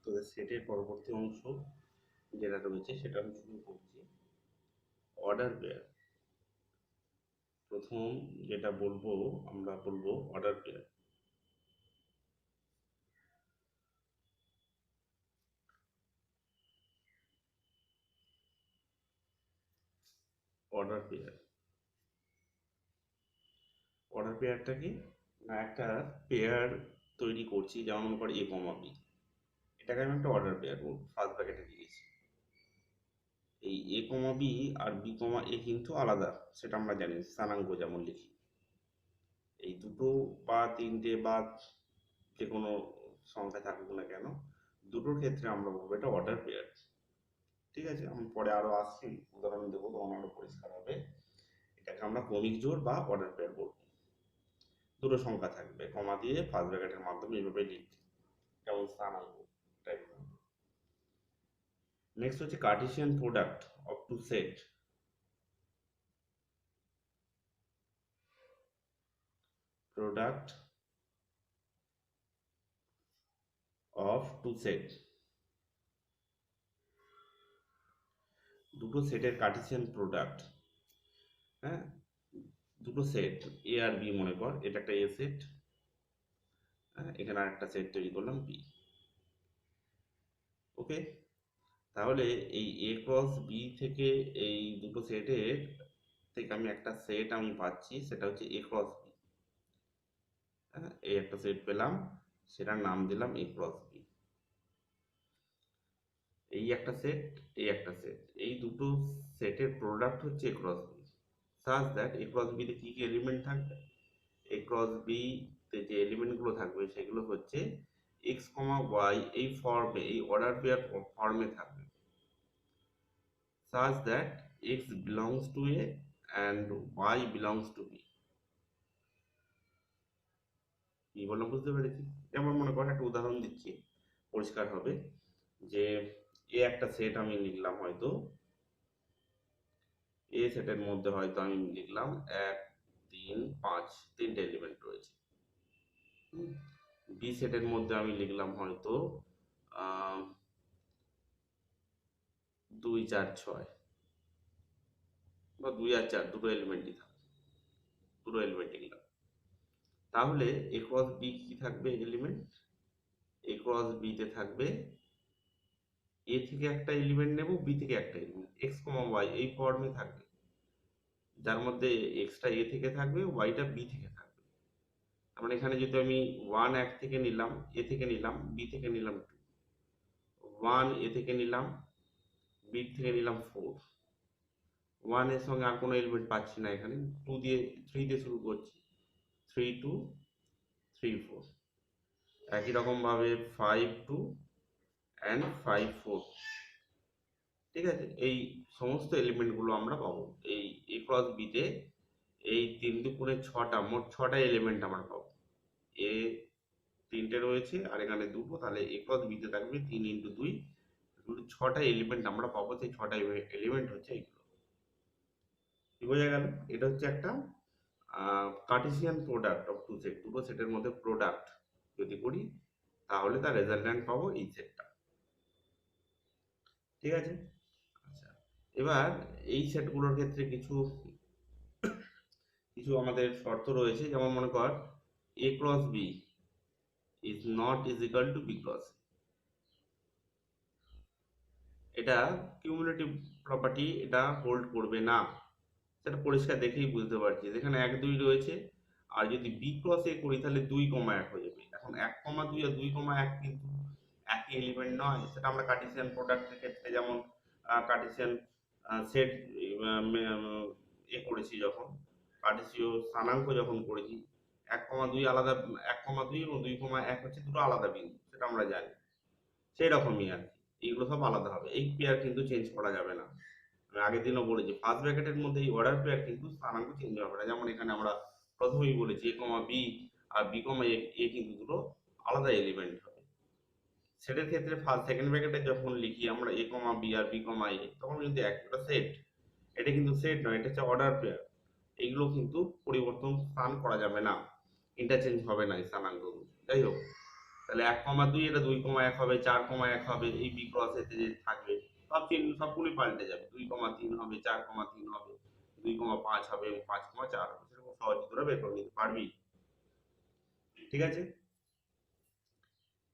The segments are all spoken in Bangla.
তোদের সেটের পরবর্তী অংশ যেটা রয়েছে সেটা আমি শুরু করছি। Order pair. প্রথম যেটা বলবো, আমরা বলবো order pair. Order pair order পেয়ারটা কি না, একটা পেয়ার তৈরি করছি, যেমন মনে করি এ কমা বি, এটাকে আমি একটা অর্ডার পেয়ার বলবো, ফার্স্ট ব্র্যাকেটে দিয়েছি। এই এ কমা বি আর বি কমা এ কিন্তু আলাদা, সেটা আমরা জানি, স্থানাঙ্ক যেমন লিখি। এই দুটো বা তিনটে বা যে কোনো সংখ্যা থাকুক না কেন, দুটোর ক্ষেত্রে আমরা বলবো এটা অর্ডার পেয়ার। ঠিক আছে, আমি পরে আরো আসছি, উদাহরণ দেবো, তখন আরো পরিষ্কার হবে। এটাকে আমরা ক্রমিক জোড় বা অর্ডার পেয়ার বলবো। দুটো সংখ্যা থাকবে, কমা দিয়ে ফার্স্ট ব্র্যাকেটের মাধ্যমে এইভাবে লিখি, যেমন স্থানাঙ্ক টাইপ। নেক্সট হচ্ছে cartesian product of two set. Product of two set, দুটো সেটের কার্টেসিয়ান প্রোডাক্ট। হ্যাঁ, দুটো সেট এ আর বি, মনে কর এটা একটা এ সেট, হ্যাঁ, এখানে আর একটা সেট তৈরি করলাম বি। ওকে, তাহলে এই এ ক্রস বি থেকে এই দুটো সেটের থেকে আমি একটা সেট আমি পাচ্ছি, সেটা হচ্ছে এ ক্রস বি। হ্যাঁ, এই একটা সেট পেলাম, সেটার নাম দিলাম এ ক্রস বি। এই একটা সেট, এই একটা সেট, এই দুটো সেটের প্রোডাক্ট হচ্ছে A cross B, such that A cross B তে কি কি এলিমেন্ট থাকবে। এ ক্রস বি তে যে এলিমেন্ট গুলো থাকবে সেগুলো হচ্ছে এক্স কমা ওয়াই, এই ফর্মে, এই অর্ডার পেয়ার ফর্মে থাকবে, such that x belongs to a and y belongs to b। কি বললাম বুঝতে পেরেছি? যেমন মনে করো, একটা উদাহরণ দিচ্ছি, পরিষ্কার হবে। যে এ একটা সেট আমি লিখলাম, হয়তো এ সেটের মধ্যে হয়তো আমি লিখলাম 1 3 5, তিনটে এলিমেন্ট রয়েছে। বি সেটের মধ্যে আমি লিখলাম হয়তো 2 4 6, বা 2 আর 4 দুটো এলিমেন্টই থাকবে, দুটো এলিমেন্ট লিখলাম। তাহলে এ ক্রস বি কি থাকবে এলিমেন্ট? এ ক্রস বি তে থাকবে এ থেকে একটা এলিমেন্ট নেব, বি থেকে একটা এলিমেন্ট, এক্স কমা ওয়াই এই ফর্মে থাকবে, যার মধ্যে এক্সটা এ থেকে থাকবে, ওয়াইটা বি থেকে থাকবে। তার মানে এখানে যদি আমি 1 থেকে নিলাম, এ থেকে নিলাম, বি থেকে নিলাম 2, 1 এ থেকে নিলাম, বি থেকে নিলাম 4, 1 এর সঙ্গে আর কোনো এলিমেন্ট পাচ্ছি না এখানে, 2 দিয়ে 3 দিয়ে শুরু করছি, 3 2 3 4। একই রকম ভাবে 5 2 and 5 4। ঠিক আছে, এই সমস্ত এলিমেন্ট গুলো আমরা পাবো এই এ ক্রস বি তে। এই 3 2 6টা, মোট 6টা এলিমেন্ট আমরা পাবো। এ তিনটে রয়েছে আর এখানে দুটো, তাহলে এ ক্রস বি তে থাকবে 3 × 2, 6টা এলিমেন্ট আমরা পাবো। সেই 6টা এলিমেন্ট হচ্ছে এইগুলো। কি বোঝা গেল? এটা হচ্ছে একটা cartesian product of two set, দুটো সেটের মধ্যে প্রোডাক্ট যদি করি, তাহলে তার রেজাল্ট্যান্ট পাবো এই সেটটা। ঠিক আছে, আচ্ছা, এবার এই সেটগুলোর ক্ষেত্রে কিছু কিছু আমাদের শর্ত রয়েছে, যেমন মনে কর a cross b is not is equal to b cross. এটা কিউমুলেটিভ প্রপার্টি, এটা হোল্ড করবে না, সেটা পরিষ্কার দেখেই বুঝতে পারছি। যেখানে 1 2 রয়েছে, আর যদি b ক্রস a করি তাহলে 2, 1 হয়ে যাবে। এখন 1, 2 আর 2, 1 কিন্তু একই এলিমেন্ট নয়, সেটা আমরা কার্টেসিয়ান প্রোডাক্টের ক্ষেত্রে যেমন কার্টেসিয়ান সেট এ করেছি, যখন কার্টেসীয় স্থানাঙ্ক যখন করেছি, 1, 2 আলাদা, 1, 2 এবং 2, 1 হচ্ছে দুটো আলাদা বিন্দু, সেটা আমরা জানি। সেই রকমই আর কি, এইগুলো সব আলাদা হবে, এই পেয়ার কিন্তু চেঞ্জ করা যাবে না। আমি আগের দিনও বলেছি, ফার্স্ট ব্র্যাকেটের মধ্যে এই অর্ডার পেয়ার কিন্তু স্থানাঙ্ক চেঞ্জ হবে না। যেমন এখানে আমরা প্রথমেই বলেছি এ কমা বি আর বি কমা এ কিন্তু দুটো আলাদা এলিমেন্ট হবে। সেটের ক্ষেত্রে ফার্স্ট সেকেন্ড ব্র্যাকেটে যখন লিখি আমরা এ কমা বি আর বি কমা এ, তখন কিন্তু একটা সেট, এটা কিন্তু সেট নয়, এটা হচ্ছে অর্ডার পেয়ার। এগুলো কিন্তু পরিবর্তন স্থান করা যাবে না, ইন্টারচেঞ্জ হবে না এই স্থানাঙ্কগুলো। যাই হোক, তাহলে 1,2 এটা 2,1 হবে, 4,1 হবে, এই বি ক্রস এতে যে থাকবে সব চিহ্ন সবগুলোই পাল্টে যাবে, 2,3 হবে, 4,3 হবে, 2,5 হবে এবং 5,4 হবে। সেরকম সহজে তোরা বের করে নিতে পারবি। ঠিক আছে।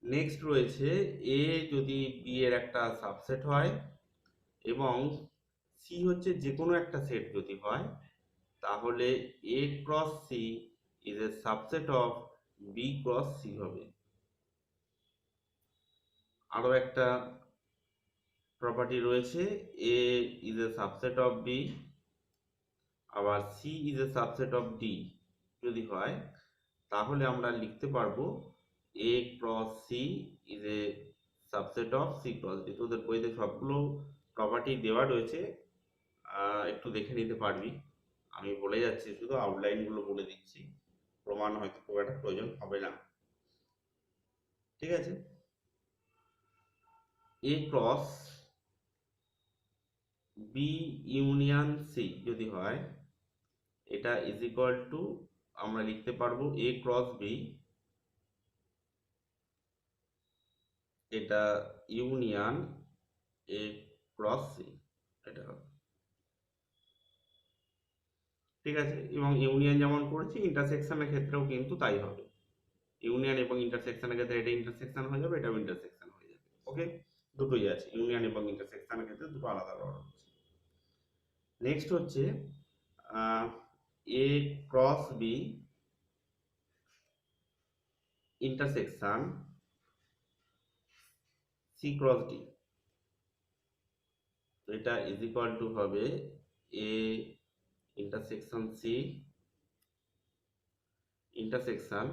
নেক্সট রয়েছে এ যদি বি এর একটা সাবসেট হয় এবং সি হচ্ছে যে কোনো একটা সেট যদি হয়, তাহলে A cross C is a subset of B cross C হবে। আরো একটা প্রপার্টি রয়েছে, A is a subset of B, আবার C is a subset of D যদি হয়, তাহলে আমরা লিখতে পারবো A cross C is a subset of C cross D. তোদের বইতে সবগুলো প্রপার্টি দেওয়া রয়েছে, একটু দেখে নিতে পারবি। আমি বলে যাচ্ছি, শুধু আউটলাইন গুলো বলে দিচ্ছি, প্রমাণ হয়তো খুব একটা প্রয়োজন হবে না। ঠিক আছে। এ ক্রস বি ইউনিয়ন সি যদি হয়, এটা ইজ ইকুয়াল টু আমরা লিখতে পারবো এ ক্রস বি, এটা ইউনিয়ন এ ক্রস সি, এটা হবে। ঠিক আছে। এবং ইউনিয়ন যেমন করেছি, ইন্টারসেকশনের ক্ষেত্রেও কিন্তু তাই হবে। ইউনিয়ন এবং ইন্টারসেকশনের ক্ষেত্রে এটা ইন্টারসেকশন হয়ে যাবে, এটাও ইন্টারসেকশন হয়ে যাবে। ওকে, দুটোই আছে, ইউনিয়ন এবং ইন্টারসেকশনের ক্ষেত্রে দুটো আলাদা আলাদা হচ্ছে। নেক্সট হচ্ছে A cross B intersection C cross D, এটা ইজ ইকুয়াল টু হবে A intersection C intersection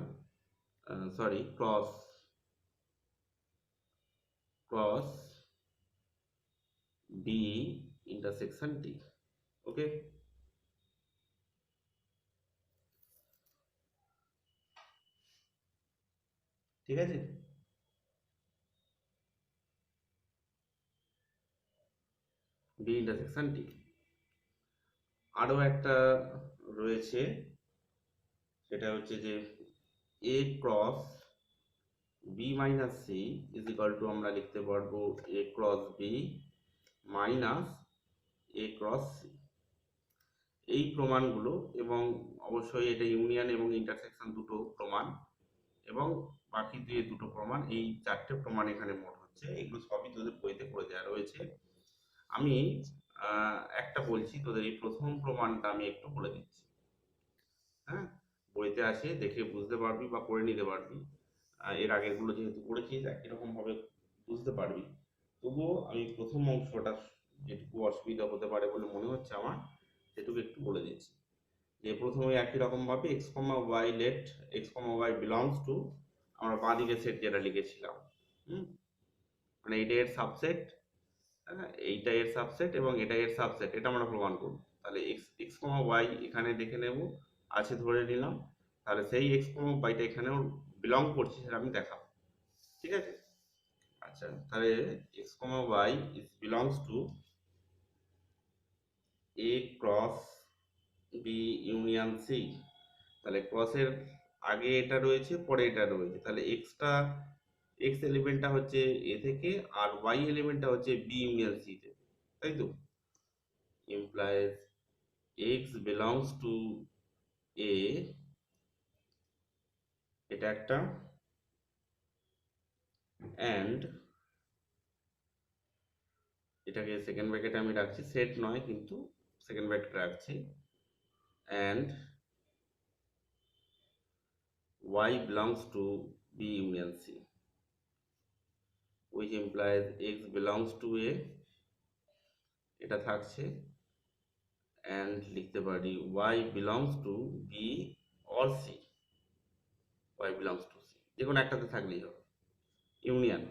sorry cross cross D intersection D. Okay, ঠিক আছে। D intersection D. আরো একটা রয়েছে, সেটা হচ্ছে যে A cross B minus C is equal to আমরা লিখতে পারবো A cross B minus A cross C. এই প্রমাণগুলো, এবং অবশ্যই এটা ইউনিয়ন এবং ইন্টারসেকশন দুটো প্রমাণ, এবং বাকি যে দুটো প্রমাণ, এই চারটে প্রমাণ এখানে মোট হচ্ছে। এগুলো সবই তোদের বইতে করে দেওয়া রয়েছে। আমি একটা বলছি, তোদের এই প্রথম প্রমাণটা আমি একটু বলে দিচ্ছি। হ্যাঁ, বইতে আছে, দেখে বুঝতে পারবি বা করে নিতে পারবি। এর আগেরগুলো যেহেতু করেছিস একই রকম ভাবে বুঝতে পারবি। তবুও আমি প্রথম অংশটা যেটুকু অসুবিধা হতে পারে বলে মনে হচ্ছে আমার, সেটুকু একটু বলে দিচ্ছি। যে প্রথমে একই রকম ভাবে x comma y let x comma y belongs to, আমরা বাঁ দিকে সেট যেটা লিখেছিলাম, হুম, মানে এটা এর সাবসেট, এইটা এর সাবসেট এবং এটা এর সাবসেট, এটা আমরা প্রমাণ করব। তাহলে এক্স এক্স কমা ওয়াই এখানে দেখে নেব, আছে ধরে নিলাম, তাহলে সেই এক্স কমা ওয়াইটা এখানেও বিলং করছে, সেটা আমি দেখাবো। ঠিক আছে। আচ্ছা, তাহলে x comma y is belongs to A cross B union C. তাহলে ক্রসের আগে এটা রয়েছে, পরে এটা রয়েছে, তাহলে এক্সটা এক্স এলিমেন্টটা হচ্ছে এ থেকে, আর ওয়াই এলিমেন্টটা হচ্ছে বি ইউনিয়ন সি থেকে, তাই তো? implies x belongs to a, এটা একটা, and এটাকে সেকেন্ড ব্র্যাকেটে আমি রাখছি, সেট নয় কিন্তু সেকেন্ড ব্র্যাকেট রাখছি, and y belongs to b union c, which implies x belongs to a, এটা থাকছে, and লিখতে পারি y belongs to b or c, y belongs to c, যে কোনো একটাতে থাকলেই হবে, ইউনিয়ন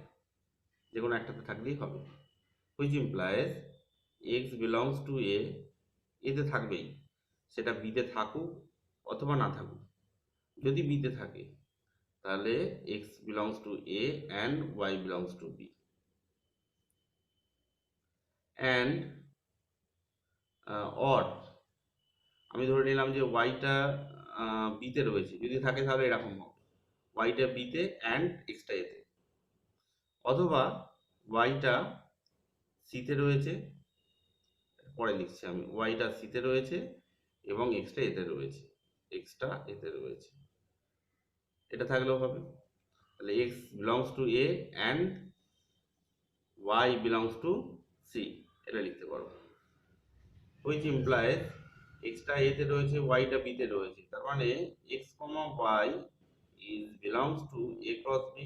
যে কোনো একটাতে থাকলেই হবে, which implies x belongs to a, এতে থাকবেই, সেটা বিতে থাকুক অথবা না থাকুক। যদি বিতে থাকে তাহলে x belongs to a and y belongs to b, and or আমি ধরে নিলাম যে ওয়াইটা বিতে রয়েছে, যদি থাকে তাহলে এরকম হবে ওয়াইটা বিতে অ্যান্ড এক্সটা এতে, অথবা ওয়াইটা সিতে রয়েছে, পরে লিখছি আমি, ওয়াইটা সিতে রয়েছে এবং এক্সটা এতে রয়েছে, এক্সটা এতে রয়েছে, এটা থাকলেও হবে। তাহলে x belongs to A and y belongs to C, এটা লিখতে পারবো। হুইচ ইমপ্লাইজ এক্সটা এতে রয়েছে, ওয়াইটা বিতে রয়েছে, তার মানে x comma y is belongs to A cross B,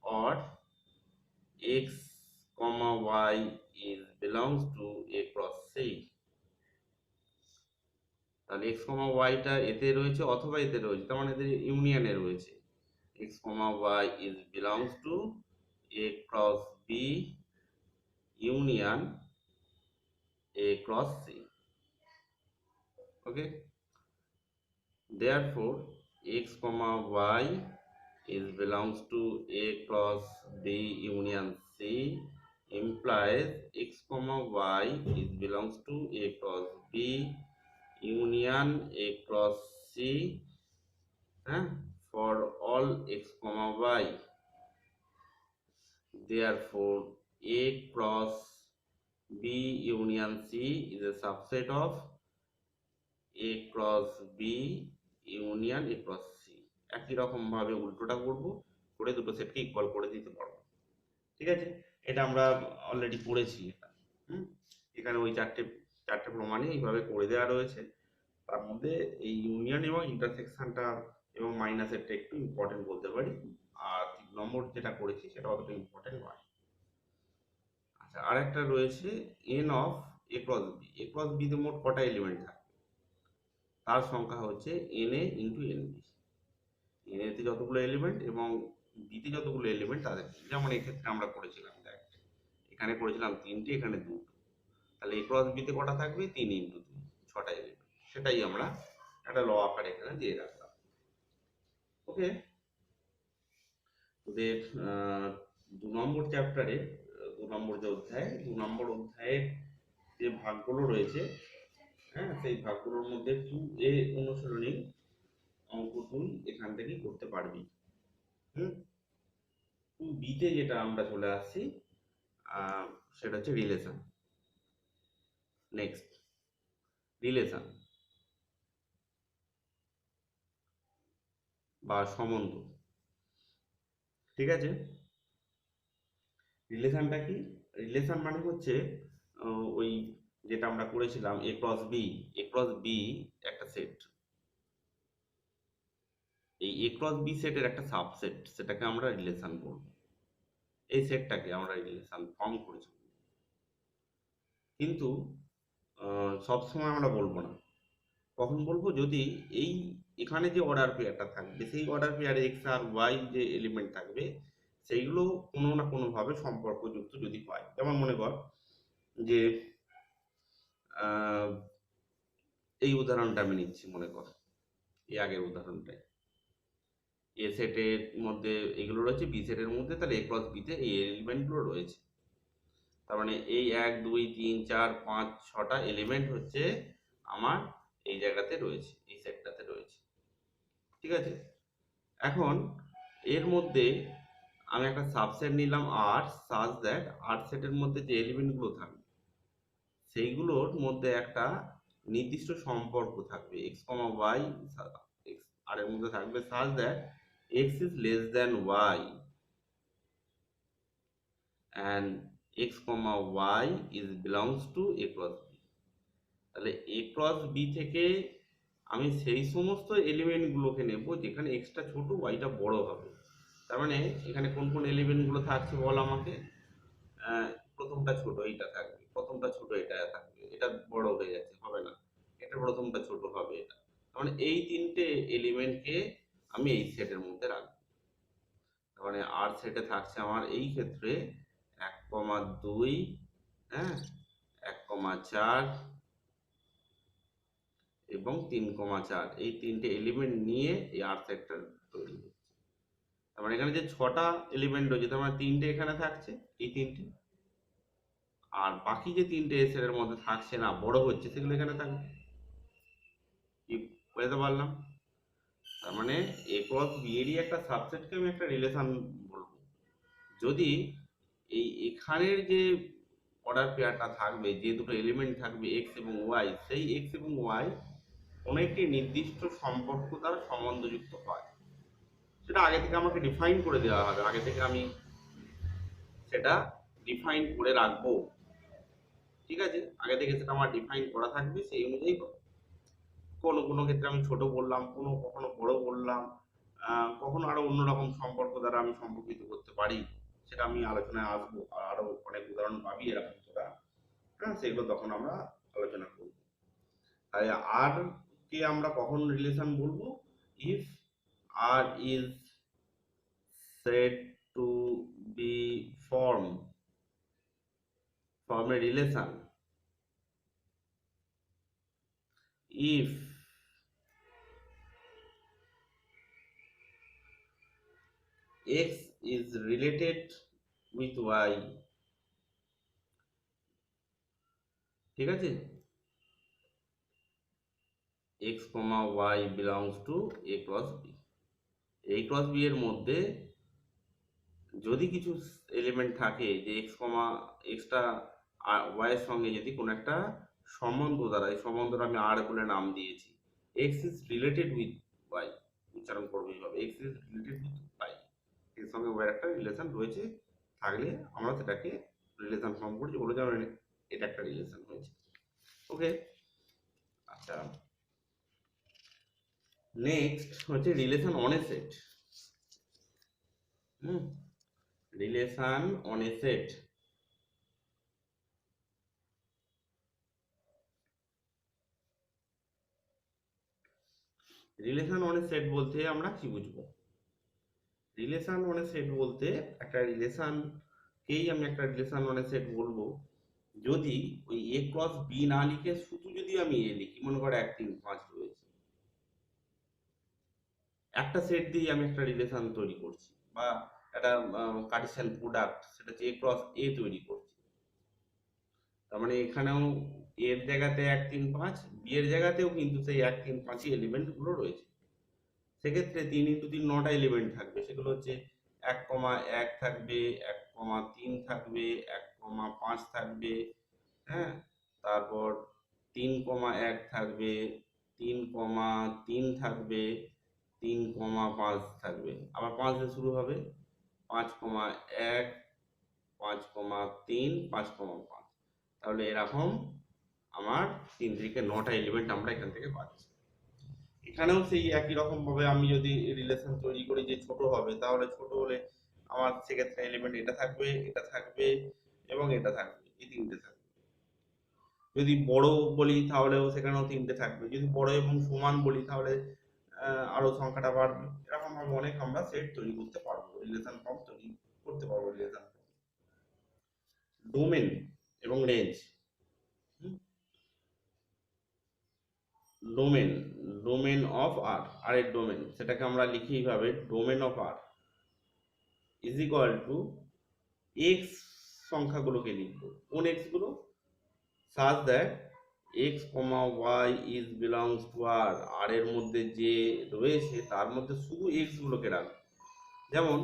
or x comma y is belongs to a cross c। তাহলে x comma y টা এতে রয়েছে অথবা এতে রয়েছে, তার মানে এদের ইউনিয়নে রয়েছে। x comma y is belongs to a cross b union a cross c। Okay, therefore x comma y is belongs to a cross b union c implies x comma y is belongs to a cross b union a cross c for all x comma y। Therefore a cross b union c is a subset of a cross b union a cross c। একই রকম ভাবে উল্টোটা করব, করে দুটো সেটকে ইকুয়াল করে দিতে পারবো। ঠিক আছে, এটা আমরা অলরেডি পড়েছি এটা। এখানে ওই চারটে চারটে প্রমাণে এইভাবে করে দেওয়া রয়েছে। তার মধ্যে এই ইউনিয়ন এবং ইন্টারসেকশনটা এবং মাইনাসেরটা একটু ইম্পর্টেন্ট বলতে পারি, আর 3 নম্বর যেটা করেছি সেটা অতটা ইম্পর্টেন্ট নয়। আচ্ছা, আর একটা রয়েছে n of A cross B. A cross বিতে মোট কটা এলিমেন্ট থাকে, তার সংখ্যা হচ্ছে n A into n B. N এতে যতগুলো এলিমেন্ট এবং বিতে যতগুলো এলিমেন্ট তাদের, যেমন এক্ষেত্রে আমরা করেছিলাম দেখ, এখানে করেছিলাম 3টে, এখানে 2টো, তাহলে এ ক্রস বিতে কটা থাকবে, 3 ইন্টু 2, 6টা এলিমেন্ট। সেটাই আমরা একটা ল আকারে এখানে দিয়ে রাখলাম। ওকে, তোদের 2 নম্বর চ্যাপ্টারে 2 নম্বর যে অধ্যায়, 2 নম্বর অধ্যায়ের যে ভাগগুলো রয়েছে, সেই ভাগগুলোর মধ্যে 2A অনুশীলনী অঙ্ক তুই এখান থেকেই করতে পারবি। 2Bতে যেটা আমরা চলে আসছি, সেটা হচ্ছে রিলেশন। নেক্সট, রিলেশন বা সম্বন্ধ। ঠিক আছে, রিলেশনটা কি? রিলেশন মানে হচ্ছে ওই যেটা আমরা করেছিলাম এ cross B, A cross B একটা সেট, এই এ ক্রস বি সেটের একটা সাবসেট, সেটাকে আমরা রিলেশন বলবো। এই সেটটাকে আমরা রিলেশন ফর্ম করেছি, কিন্তু সবসময় আমরা বলবো না। কখন বলবো? যদি এই এখানে যে অর্ডার পেয়ারটা থাকবে, সেই অর্ডার পেয়ারে এক্স আর ওয়াই যে এলিমেন্ট থাকবে, সেইগুলো কোনো না কোনোভাবে সম্পর্কযুক্ত যদি হয়। যেমন মনে কর যে এই উদাহরণটা আমি নিচ্ছি, মনে কর এই আগের উদাহরণটাই, এ সেটের মধ্যে এগুলো রয়েছে, বি সেটের মধ্যে তাহলে এ ক্রস বিতে এই এলিমেন্টগুলো রয়েছে। তার মানে এই 1 2 3 4 5 6টা এলিমেন্ট হচ্ছে আমার এই জায়গাতে রয়েছে, এই সেটটাতে রয়েছে। ঠিক আছে, এখন এর মধ্যে আমি একটা সাবসেট নিলাম আর, সাজ দ্যাট আর সেটের মধ্যে যে এলিমেন্টগুলো থাকবে সেইগুলোর মধ্যে একটা নির্দিষ্ট সম্পর্ক থাকবে, এক্স কমা ওয়াই, আর এর মধ্যে থাকবে such that x is less than y and x comma y is belongs to a cross b। তাহলে a cross b থেকে আমি সেই সমস্ত এলিমেন্ট গুলোকে নেব যেখানে x টা ছোট y টা বড় হবে। তার মানে এখানে কোন কোন এলিমেন্ট গুলো থাকছে বল আমাকে। প্রথমটা ছোট এইটা থাকবে, প্রথমটা ছোট এটা থাকবে, এটা বড় হয়ে যাচ্ছে, হবে না, এটা প্রথমটা ছোট হবে এটা। তার মানে এই 3টে এলিমেন্টকে আমি এই সেটের মধ্যে রাখবো। তার মানে আর সেটে থাকছে আমার এই ক্ষেত্রে 1,2, 1,4 এবং 3,4, এই 3টে এলিমেন্ট নিয়ে এই আর সেটটা তৈরি হচ্ছে। তার মানে এখানে যে 6টা এলিমেন্ট রয়েছে, তার মানে 3টে এখানে থাকছে, এই 3টে, আর বাকি যে 3টে সেটের মধ্যে থাকছে না, বড় হচ্ছে, সেগুলো এখানে থাকবে। কি বুঝতে পারলাম? তার মানে এ ক্রস বি এরই একটা সাবসেটকে আমি একটা রিলেশন বলবো। যদি এখানের যে অর্ডার পেয়ারটা থাকবে, যে দুটো এলিমেন্ট থাকবে এক্স এবং ওয়াই, সেই এক্স এবং ওয়াই কোনো একটি নির্দিষ্ট সম্পর্ক দ্বারা সম্বন্ধযুক্ত হয়, সেটা আগে থেকে আমাকে ডিফাইন করে দেওয়া হবে, আগে থেকে আমি সেটা ডিফাইন করে রাখবো। ঠিক আছে, আগে থেকে সেটা আমার ডিফাইন করা থাকবে, সেই অনুযায়ী কোনো কোনো ক্ষেত্রে আমি ছোট বললাম, কখনো বড় বললাম, কখনো আরো অন্যরকম সম্পর্ক দ্বারা আমি সম্পর্কিত করতে পারি, সেটা আমি আলোচনায় আসবো, আর আরো অনেক উদাহরণ পাবি এরকম তোরা। হ্যাঁ, সেগুলো তখন আমরা আলোচনা করব। তাই আর কে আমরা কখন রিলেশন বলবো? If R is said to be form a relation if x is related with y। ঠিক আছে, x y belongs to a cross b। a cross b এর মধ্যে যদি কিছু এলিমেন্ট থাকে যে এক্সটা ওয়াই এর সঙ্গে যদি কোনো একটা সম্বন্ধ দ্বারা, এই সম্বন্ধটা আমি আর বলে নাম দিয়েছি, x is related with y, উচ্চারণ করবো এইভাবে, x is related with y, এর সঙ্গে ওয়াই একটা রিলেশন রয়েছে, থাকলে আমরা সেটাকে রিলেশন ফর্ম করছি, বলে যে এটা একটা রিলেশন হয়েছে। ওকে, আচ্ছা, নেক্সট হচ্ছে relation on a set. Relation on a set. Relation on a set বলতে আমরা কি বুঝবো? রিলেশন অন এ সেট বলতে একটা রিলেশনকেই আমি একটা রিলেশন অন এ সেট বলবো যদি ওই এ ক্রস বি না লিখে শুধু যদি আমি এ লিখি, মনে করো 1 3 5 রয়েছে, একটা সেট দিয়ে আমি একটা রিলেশন তৈরি করছি, বা একটা কার্টেসিয়ান প্রোডাক্ট, সেটা হচ্ছে এ ক্রস এ তৈরি করছি। তার মানে এখানেও এর জায়গাতে 1 3 5, বি এর জায়গাতেও কিন্তু সেই 1 3 5 এলিমেন্ট গুলো রয়েছে। সেক্ষেত্রে 3 × 3 9টা এলিমেন্ট থাকবে, সেগুলো হচ্ছে 1, 1 থাকবে, 1, 3 থাকবে, 1, 5 থাকবে, হ্যাঁ, তারপর 3, 1 থাকবে, 3, 3 থাকবে, 3, 5 থাকবে, আবার 5 দিয়ে শুরু হবে, 5, 1, 5, 3, 5, 5। তাহলে এরকম আমার 3 থেকে 9টা এলিমেন্ট আমরা এখান থেকে পাচ্ছি। এখানেও সেই একই রকম ভাবে আমি যদি রিলেশন তৈরি করি যে ছোট হবে, তাহলে ছোট হলে আমার সেক্ষেত্রে এলিমেন্ট এটা থাকবে, এটা থাকবে এবং এটা থাকবে, এই 3টে থাকবে। যদি বড় বলি তাহলেও সেখানেও 3টে থাকবে, যদি বড় এবং সমান বলি তাহলে আরো সংখ্যাটা বাড়বে। এরকম ভাবে অনেক আমরা সেট তৈরি করতে পারবো, রিলেশন ফর্ম তৈরি করতে পারবো, রিলেশন ডোমেন এবং range. Domain, domain of R, R এর ডোমেন, সেটাকে আমরা লিখি এইভাবে, domain of R is equal to x সংখ্যাগুলোকে লিখবো, কোন এক্স গুলো? Such that x comma y is belongs to R, R এর মধ্যে যে রয়েছে তার মধ্যে শুধু এক্স গুলোকে রাখবো। যেমন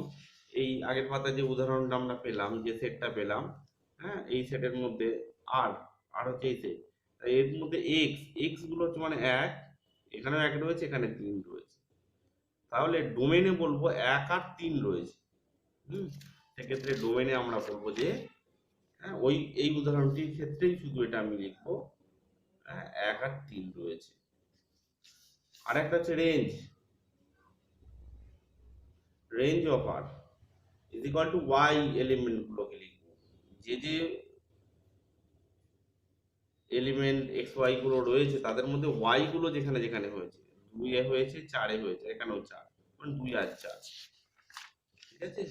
এই আগের পাতায় যে উদাহরণটা আমরা পেলাম, যে সেটটা পেলাম, হ্যাঁ, এই সেটের মধ্যে আর, আর হচ্ছে এই সেট, এর মধ্যে এক্স, এক্স গুলো হচ্ছে মানে 1, এখানেও 1 রয়েছে, এখানে 3 রয়েছে, তাহলে ডোমেনে বলবো 1 আর 3 রয়েছে। সেক্ষেত্রে ডোমেনে আমরা বলবো যে, হ্যাঁ, এই উদাহরণটির ক্ষেত্রেই শুধু এটা আমি লিখবো, হ্যাঁ, 1 আর 3 রয়েছে। আর একটা হচ্ছে range, range of R is equal to y element গুলোকে লিখবো, যে যে এলিমেন্ট এক্স ওয়াই গুলো রয়েছে তাদের মধ্যে ওয়াই গুলো যেখানে যেখানে হয়েছে, 2 হয়েছে, 4 হয়েছে, এখানেও 4, মানে 2 আর 4। ঠিক আছে,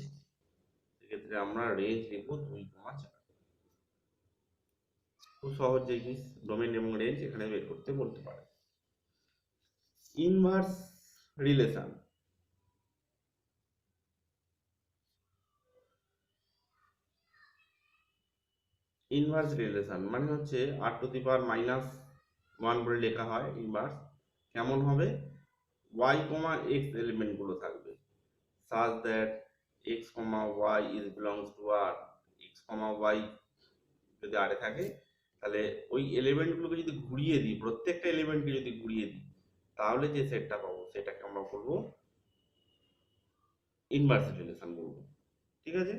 সেক্ষেত্রে আমরা রেঞ্জ লিখবো 2, 4। খুব সহজ জিনিস, ডোমেন এবং রেঞ্জ এখানে বের করতে বলতে পারে। ইনভার্স রিলেশন, ইনভার্স রিলেশন মানে হচ্ছে r টু দি পাওয়ার -1 বলে লেখা হয় ইনভার্স। কেমন হবে? y, x এলিমেন্টগুলো থাকবে, such that x, y is belongs to R, x, y যদি আরে থাকে তাহলে ওই এলিমেন্টগুলোকে যদি ঘুরিয়ে দিই, প্রত্যেকটা এলিমেন্টকে যদি ঘুরিয়ে দিই, তাহলে যে সেটটা পাবো সেটাকে আমরা বলবো ইনভার্স রিলেশন বলবো। ঠিক আছে,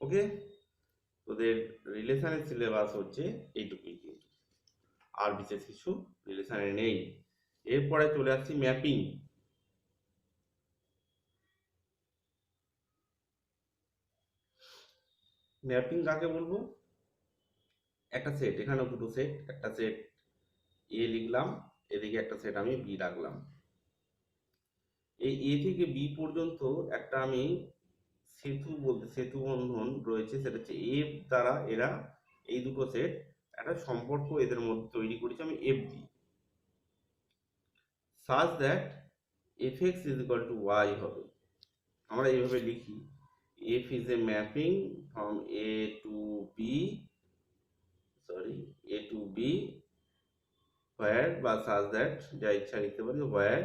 ওকে। তোদের রিলেশনের সিলেবাস হচ্ছে এইটুকুই, কিন্তু আর বিশেষ কিছু রিলেশনে নেই। এরপরে চলে আসছি ম্যাপিং। ম্যাপিং কাকে বলবো? একটা সেট, এখানে দুটো সেট, একটা সেট এ লিখলাম, এদিকে একটা সেট আমি বি রাখলাম। এই এ থেকে বি পর্যন্ত একটা আমি সেতু বন্ধন রয়েছে, সেটা হচ্ছে এফ দ্বারা এরা এই দুটো সেট একটা সম্পর্ক এদের মধ্যে তৈরি করেছি আমি এফ দিয়ে, such that f x is equal to y হবে। আমরা এইভাবে লিখি, f is a mapping from A to B, A to B where, বা সাজ দ্যাট, যা ইচ্ছা লিখতে পারি, where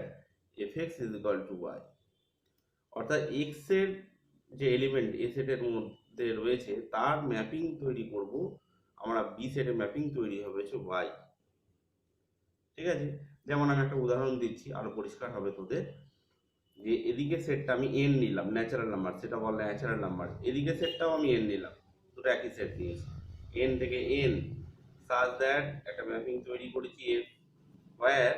f x is equal to y. অর্থাৎ এক্স এর যে এলিমেন্ট এ সেটের মধ্যে রয়েছে তার ম্যাপিং তৈরি করব আমরা, বি সেটের ম্যাপিং তৈরি হবে হচ্ছে ওয়াই। ঠিক আছে, যেমন আমি একটা উদাহরণ দিচ্ছি আরো পরিষ্কার হবে তোদের, যে এদিকে সেটটা আমি এন নিলাম, ন্যাচারাল নাম্বার, সেটা বল ন্যাচারাল নাম্বার, এদিকে সেটটাও আমি এন নিলাম, দুটো একই সেট নিয়েছি, এন থেকে এন, সাজ দ্যাট একটা ম্যাপিং তৈরি করেছি এফ স্কোয়ার,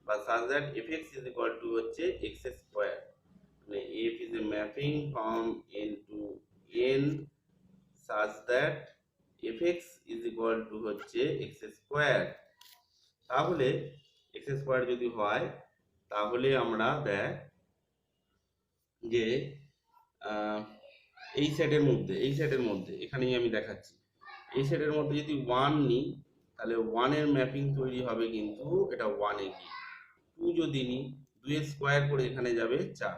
বা such that f x is equal two হচ্ছে এক্স স্কোয়ার, মানে f is a mapping from n to n such that fx is equal to হচ্ছে x স্কয়ার। তাহলে x স্কয়ার যদি হয় তাহলে আমরা দেখ যে এই সেটের মধ্যে এখানেই আমি দেখাচ্ছি, এই সেটের মধ্যে যদি 1 নিই তাহলে 1 এর ম্যাপিং তৈরি হবে কিন্তু এটা 1 এ গিয়ে, 2 যদি নিই 2 এর স্কয়ার করে এখানে যাবে 4,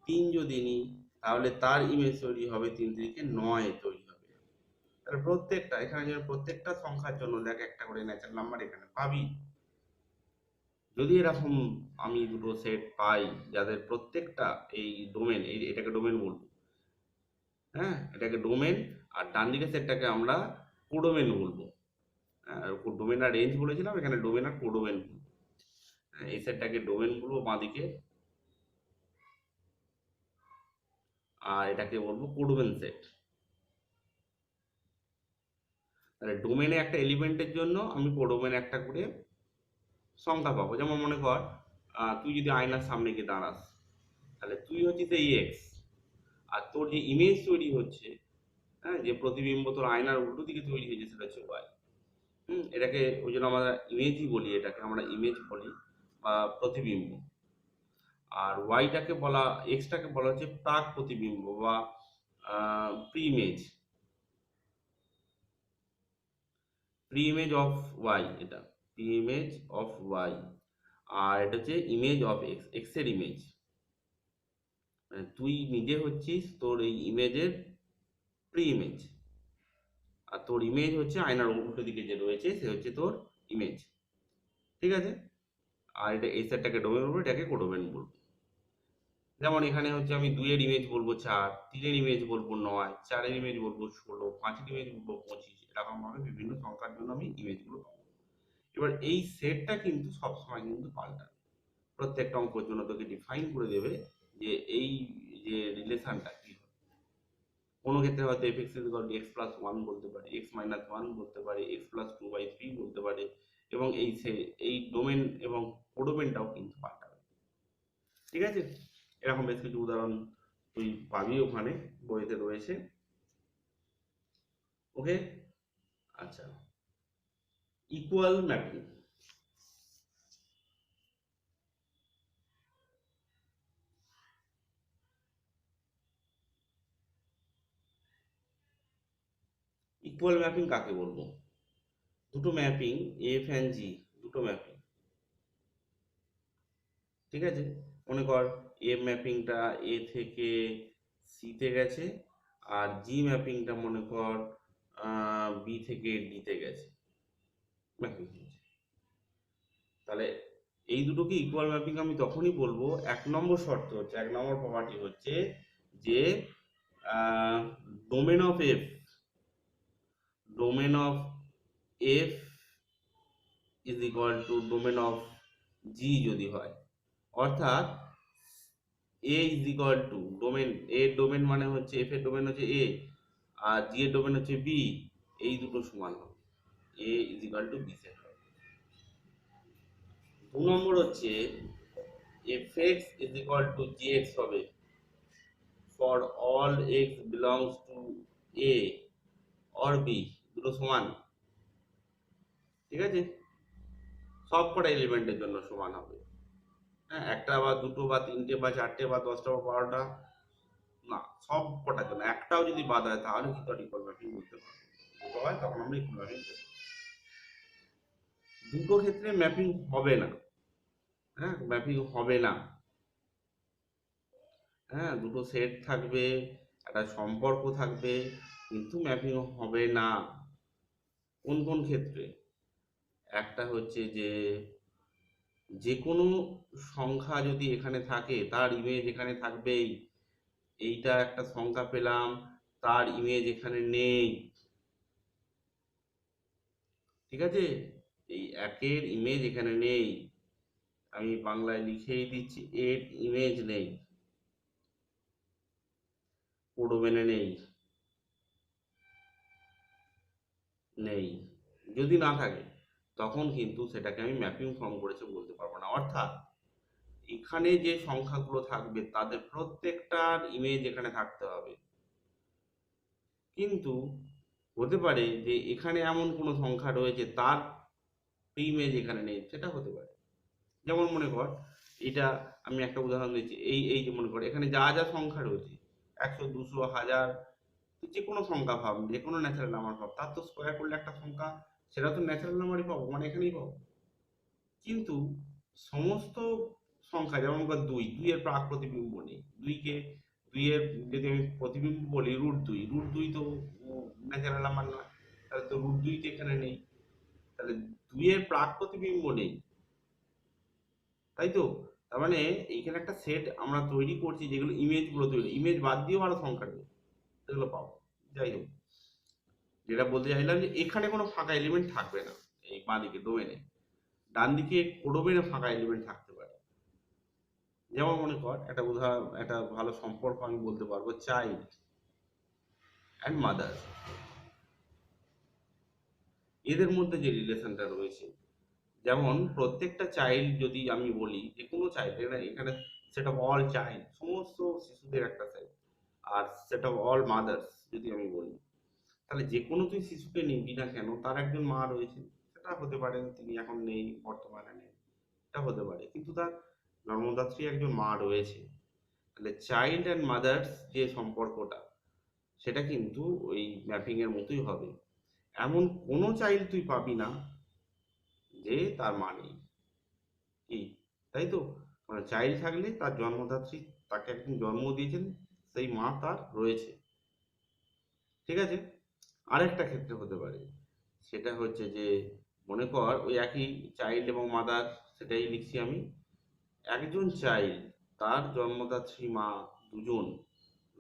3 যদি নিই তাহলে তার ইমেজ তৈরি হবে 3 থেকে 9 তৈরি হবে। তাহলে প্রত্যেকটা এখানে যেন প্রত্যেকটা সংখ্যার জন্য দেখ একটা করে ন্যাচারাল নাম্বার এখানে পাবি। যদি এরকম আমি দুটো সেট পাই যাদের প্রত্যেকটা এই ডোমেন, এটাকে ডোমেন বলবো, হ্যাঁ এটাকে ডোমেন, আর ডান দিকের সেটটাকে আমরা কোডোমেন বলবো। ডোমেন আর রেঞ্জ বলেছিলাম, এখানে ডোমেন আর কোডোমেন বলবো। এই সেটটাকে ডোমেন বলবো বাঁদিকে, আর এটাকে বলবো কোডোমেন সেট। তাহলে ডোমেনে একটা এলিমেন্টের জন্য আমি কোডোমেনে একটা করে সংখ্যা পাবো। যেমন মনে কর তুই যদি আয়নার সামনে গিয়ে দাঁড়াস, তাহলে তুই হচ্ছিস এই এক্স, আর তোর যে ইমেজ তৈরি হচ্ছে, হ্যাঁ যে প্রতিবিম্ব তোর আয়নার উল্টো দিকে তৈরি হয়েছে সেটা হচ্ছে ওয়াই। এটাকে ওই জন্য আমরা ইমেজই বলি, এটাকে আমরা ইমেজ বলি বা প্রতিবিম্ব। আর ওয়াইটাকে বলা, এক্সটাকে বলা হচ্ছে প্রাক প্রতিবিম্ব বা pre image, pre image of y, এটা প্রি ইমেজ অফ ওয়াই। আর এটা হচ্ছে ইমেজ অফ এক্স, এক্স এর ইমেজ, মানে তুই নিজে হচ্ছিস তোর এই ইমেজের প্রি ইমেজ, আর তোর ইমেজ হচ্ছে আয়নার উল্টো দিকে যে রয়েছে সে হচ্ছে তোর ইমেজ। ঠিক আছে, আর এটা এই সেটটাকে ডোমেন বলবো, এটাকে কোডোমেন বলবো। যেমন এখানে হচ্ছে আমি 2 এর ইমেজ বলবো 4, 3 এর ইমেজ বলবো 9, 4 এর ইমেজ বলবো 16, 5 এর ইমেজ বলবো 25, এরকম ভাবে বিভিন্ন সংখ্যার জন্য আমি ইমেজগুলো পাবো। এবার এই সেটটা কিন্তু সবসময় কিন্তু পাল্টাবে, প্রত্যেকটা অঙ্কের জন্য তোকে ডিফাইন করে দেবে যে এই যে রিলেশনটা কি হবে। কোনো ক্ষেত্রে হয়তো F x equal to x plus one বলতে পারে, এক্স মাইনাস ওয়ান বলতে পারে, এক্স প্লাস 2/3 বলতে পারে, এবং এই ডোমেন এবং কোডোমেনটাও কিন্তু পাল্টাবে। ঠিক আছে, এরকম বেশ কিছু উদাহরণ তুই পাবি ওখানে, বইতে রয়েছে। ওকে, আচ্ছা, ইকুয়াল ম্যাপিং। ইকুয়াল ম্যাপিং কাকে বলবো? দুটো ম্যাপিং এফ অ্যান্ড জি, দুটো ম্যাপিং, ঠিক আছে। মনে কর এফ ম্যাপিংটা এ থেকে সিতে গেছে, আর জি ম্যাপিংটা মনে কর বি থেকে ডিতে গেছে ম্যাপিং হয়েছে। তাহলে এই দুটোকে ইকুয়াল ম্যাপিং আমি তখনই বলবো, এক নম্বর শর্ত হচ্ছে, এক নম্বর প্রপার্টি হচ্ছে যে domain of f, domain of f is equal to domain of g যদি হয়, অর্থাৎ A is equal to domain, এর ডোমেন মানে হচ্ছে এফ এর ডোমেন হচ্ছে এ, আর জি এর ডোমেন হচ্ছে বি, এই দুটো সমান হবে, A is equal to B set হবে। 2 নম্বর হচ্ছে f x is equal to g x হবে for all x belongs to A or B, দুটো সমান, ঠিক আছে, সব কটা এলিমেন্টের জন্য সমান হবে। হ্যাঁ, একটা বা দুটো বা তিনটে বা চারটে বা 10টা বা 12টা না, সব কটার জন্য। একটাও যদি বাদ হয় তাহলে কিন্তু আর ইকুয়াল ম্যাপিং বলতে পারবো, দুটো হয় তখন আমরা ইকুয়াল ম্যাপিং করবো। দুটো ক্ষেত্রে ম্যাপিং হবে না, হ্যাঁ, ম্যাপিং হবে না। হ্যাঁ, দুটো সেট থাকবে, একটা সম্পর্ক থাকবে, কিন্তু ম্যাপিং হবে না। কোন কোন ক্ষেত্রে? একটা হচ্ছে যে যে কোনো সংখ্যা যদি এখানে থাকে তার ইমেজ এখানে থাকবেই, এইটা একটা সংখ্যা পেলাম, তার ইমেজ এখানে নেই, ঠিক আছে, এই একের ইমেজ এখানে নেই, আমি বাংলায় লিখেই দিচ্ছি, এর ইমেজ নেই, কোডোমেনে নেই, নেই। যদি না থাকে তখন কিন্তু সেটাকে আমি ম্যাপিং ফর্ম করেছে বলতে পারবো না। অর্থাৎ এখানে যে সংখ্যাগুলো থাকবে তাদের প্রত্যেকটার ইমেজ এখানে থাকতে হবে, কিন্তু হতে পারে যে এখানে এমন কোনো সংখ্যা রয়েছে তার ইমেজ এখানে নেই, সেটা হতে পারে। যেমন মনে কর, এটা আমি একটা উদাহরণ দিচ্ছি, এই এই যে মনে কর এখানে যা যা সংখ্যা রয়েছে, 100 200 1000, যে কোনো সংখ্যা ভাব, যে কোনো ন্যাচারাল নাম্বার ভাব, তার তো স্কোয়ার করলে একটা সংখ্যা, সেটা তো ন্যাচারাল নাম্বারই পাবো, মানে এখানেই পাবো। কিন্তু সমস্ত সংখ্যা, যেমন ধর দুই, দুইয়ের প্রাক প্রতিবিম্ব নেই, দুইকে, দুইয়ের যদি আমি প্রতিবিম্ব বলি √2, √2 তো ন্যাচারাল নাম্বার নয়, তাহলে তো √2 তো এখানে নেই, তাহলে দুইয়ের প্রাক প্রতিবিম্ব নেই, তাই তো। তার মানে এইখানে একটা সেট আমরা তৈরি করছি যেগুলো ইমেজ গুলো তৈরি, ইমেজ বাদ দিয়েও আরো সংখ্যা নেই, সেগুলো পাবো। যাই হোক, যেটা বলতে চাইলাম যে এখানে কোনো ফাঁকা এলিমেন্ট থাকবে না, এই বাঁ দিকে ডোমেনে, ডান দিকে কোডোমেনে ফাঁকা এলিমেন্ট থাকতে পারে। যেমন মনে কর একটা উদাহরণ, একটা ভালো সম্পর্ক আমি বলতে পারবো, চাইল্ড অ্যান্ড মাদার, এদের মধ্যে যে রিলেশনটা রয়েছে, যেমন প্রত্যেকটা চাইল্ড যদি আমি বলি, যে কোনো চাইল্ড, এখানে সেট অফ অল চাইল্ড, সমস্ত শিশুদের একটা সেট, আর সেট অফ অল মাদার্স যদি আমি বলি, তাহলে যে কোনো তুই শিশুকে নিবি না কেন তার একজন মা রয়েছে, সেটা হতে পারে তিনি এখন নেই, বর্তমানে নেই, এটা হতে পারে, কিন্তু তার জন্মদাত্রী একজন মা রয়েছে। তাহলে চাইল্ড অ্যান্ড মাদার্স যে সম্পর্কটা, সেটা কিন্তু ওই ম্যাপিং এর মতোই হবে। এমন কোনো চাইল্ড তুই পাবি না যে তার মা নেই, কি, তাই তো, মানে চাইল্ড থাকলে তার জন্মদাত্রী, তাকে একদিন জন্ম দিয়েছেন, সেই মা তার রয়েছে, ঠিক আছে। আরেকটা ক্ষেত্রে হতে পারে, সেটা হচ্ছে যে মনে কর ওই একই চাইল্ড এবং মাদার, সেটাই লিখছি আমি, একজন চাইল্ড, তার জন্মদাত্রী মা দুজন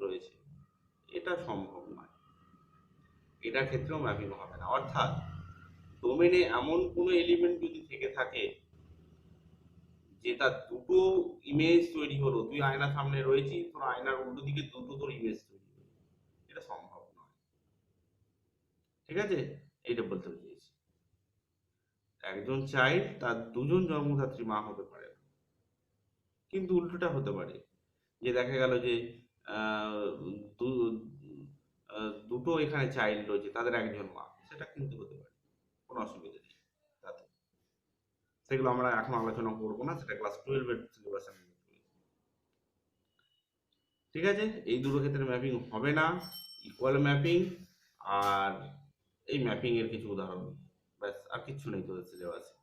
রয়েছে, এটা সম্ভব নয়, এটার ক্ষেত্রেও ম্যাপিং হবে না। অর্থাৎ ডোমেনে এমন কোনো এলিমেন্ট যদি থেকে থাকে যে তার দুটো ইমেজ তৈরি হলো, তুই আয়নার সামনে রয়েছিস, তোর আয়নার উল্টো দিকে দুটো তোর ইমেজ তৈরি হলো, এটা সম্ভব নয়, ঠিক আছে, এইটা বলতে চেয়েছি। একজন চাইল্ড তার দুজন জন্মদাত্রী মা হতে পারে না, কিন্তু উল্টোটা হতে পারে, যে দেখা গেল যে আহ, দু- দুটো এখানে চাইল্ড রয়েছে, তাদের একজন মা, সেটা কিন্তু হতে পারে, কোনো অসুবিধা নেই তাতে। সেগুলো আমরা এখন আলোচনা করবো না, সেটা ক্লাস 12-এর সিলেবাসে, ঠিক আছে। এই দুটো ক্ষেত্রে ম্যাপিং হবে না, ইকুয়াল ম্যাপিং, আর এই ম্যাপিং এর কিছু উদাহরণ, ব্যাস, আর কিছু নেই তোদের সিলেবাসে।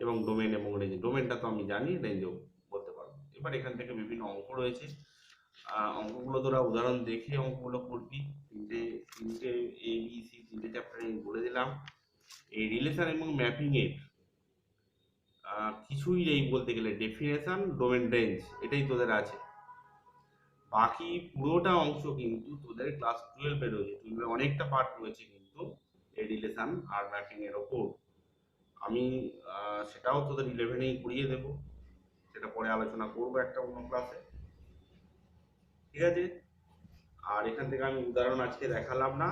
এবং ডোমেন এবং রেঞ্জ, ডোমেনটা তো আমি জানি, রেঞ্জও বলতে পারবো। এবার এখান থেকে বিভিন্ন অঙ্ক রয়েছে, অঙ্কগুলো তোরা উদাহরণ দেখে অঙ্কগুলো করবি। তিনটে তিনটে ABC তিনটে চ্যাপ্টার আমি বলে দিলাম। এই রিলেশন এবং ম্যাপিং এর কিছুই নেই বলতে গেলে, ডেফিনেশন, ডোমেন রেঞ্জ, এটাই তোদের আছে। বাকি পুরোটা অংশ কিন্তু তোদের ক্লাস 12 রয়েছে, 12 অনেকটা পার্ট রয়েছে কিন্তু এই রিলেশন আর ম্যাপিং এর ওপর। আমি সেটাও তোদের 11এই করিয়ে দেবো, সেটা পরে আলোচনা করবো একটা অন্য ক্লাসে, ঠিক আছে? আর এখান থেকে আমি উদাহরণ আজকে দেখালাম না,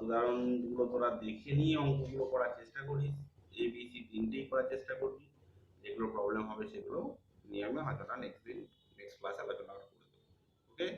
উদাহরণগুলো তোরা দেখে নিয়ে অঙ্কগুলো করার চেষ্টা করিস, ABC তিনটেই করার চেষ্টা করবি, যেগুলো প্রবলেম হবে সেগুলো নিয়ে আমি হয়তো নেক্সট ক্লাসে আলোচনা করবো। ওকে।